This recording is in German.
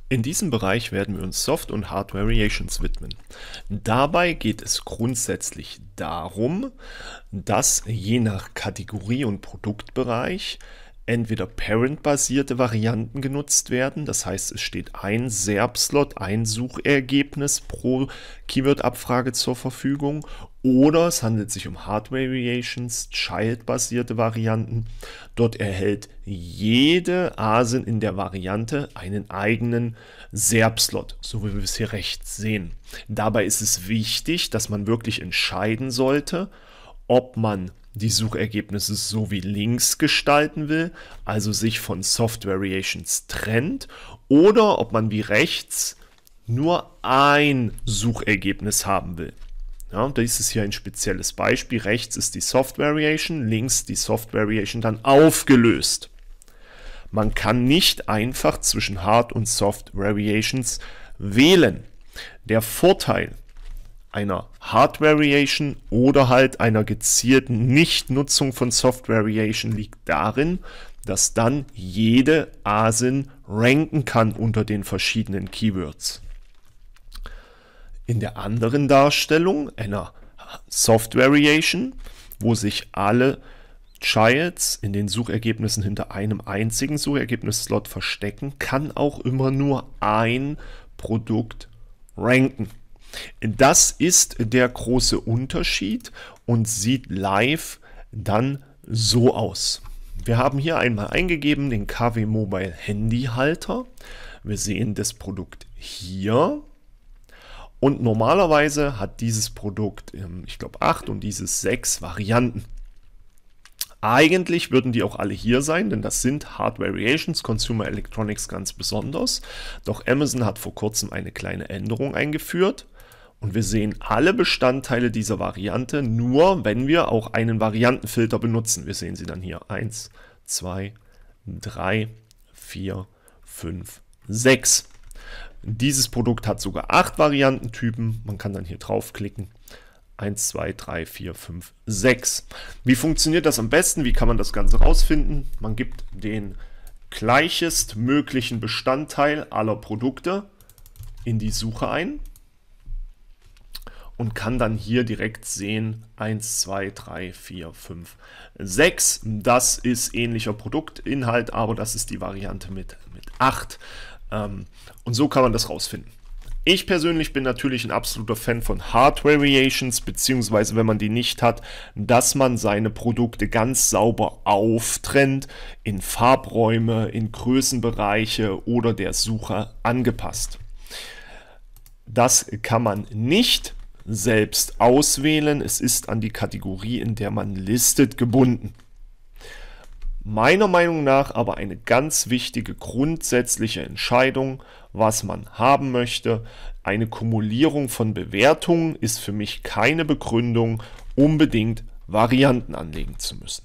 In diesem Bereich werden wir uns Soft- und Hard-Variations widmen. Dabei geht es grundsätzlich darum, dass je nach Kategorie und Produktbereich entweder Parent-basierte Varianten genutzt werden, das heißt, es steht ein SERP-Slot, ein Suchergebnis pro Keyword-Abfrage zur Verfügung, oder es handelt sich um Hard-Variations, Child-basierte Varianten. Dort erhält jede ASIN in der Variante einen eigenen SERP-Slot, so wie wir es hier rechts sehen. Dabei ist es wichtig, dass man wirklich entscheiden sollte, ob man die Suchergebnisse so wie links gestalten will, also sich von Soft Variations trennt, oder ob man wie rechts nur ein Suchergebnis haben will. Ja, das ist hier ein spezielles Beispiel. Rechts ist die Soft Variation, links die Soft Variation dann aufgelöst. Man kann nicht einfach zwischen Hard und Soft Variations wählen. Der Vorteil einer Hard Variation oder halt einer gezielten Nichtnutzung von Soft Variation liegt darin, dass dann jede ASIN ranken kann unter den verschiedenen Keywords. In der anderen Darstellung einer Soft Variation, wo sich alle Childs in den Suchergebnissen hinter einem einzigen Suchergebnisslot verstecken, kann auch immer nur ein Produkt ranken. Das ist der große Unterschied und sieht live dann so aus. Wir haben hier einmal eingegeben den KW Mobile Handyhalter. Wir sehen das Produkt hier. Und normalerweise hat dieses Produkt, ich glaube 8 und dieses 6 Varianten. Eigentlich würden die auch alle hier sein, denn das sind Hard Variations, Consumer Electronics ganz besonders. Doch Amazon hat vor kurzem eine kleine Änderung eingeführt. Und wir sehen alle Bestandteile dieser Variante nur, wenn wir auch einen Variantenfilter benutzen. Wir sehen sie dann hier. 1, 2, 3, 4, 5, 6. Dieses Produkt hat sogar 8 Variantentypen. Man kann dann hier draufklicken. 1, 2, 3, 4, 5, 6. Wie funktioniert das am besten? Wie kann man das Ganze rausfinden? Man gibt den gleichestmöglichen Bestandteil aller Produkte in die Suche ein und kann dann hier direkt sehen, 1, 2, 3, 4, 5, 6. Das ist ähnlicher Produktinhalt, aber das ist die Variante mit 8. Und so kann man das rausfinden. Ich persönlich bin natürlich ein absoluter Fan von Hard Variations, beziehungsweise wenn man die nicht hat, dass man seine Produkte ganz sauber auftrennt, in Farbräume, in Größenbereiche oder der Suche angepasst. Das kann man nicht selbst auswählen. Es ist an die Kategorie, in der man listet, gebunden. Meiner Meinung nach aber eine ganz wichtige grundsätzliche Entscheidung, was man haben möchte. Eine Kumulierung von Bewertungen ist für mich keine Begründung, unbedingt Varianten anlegen zu müssen.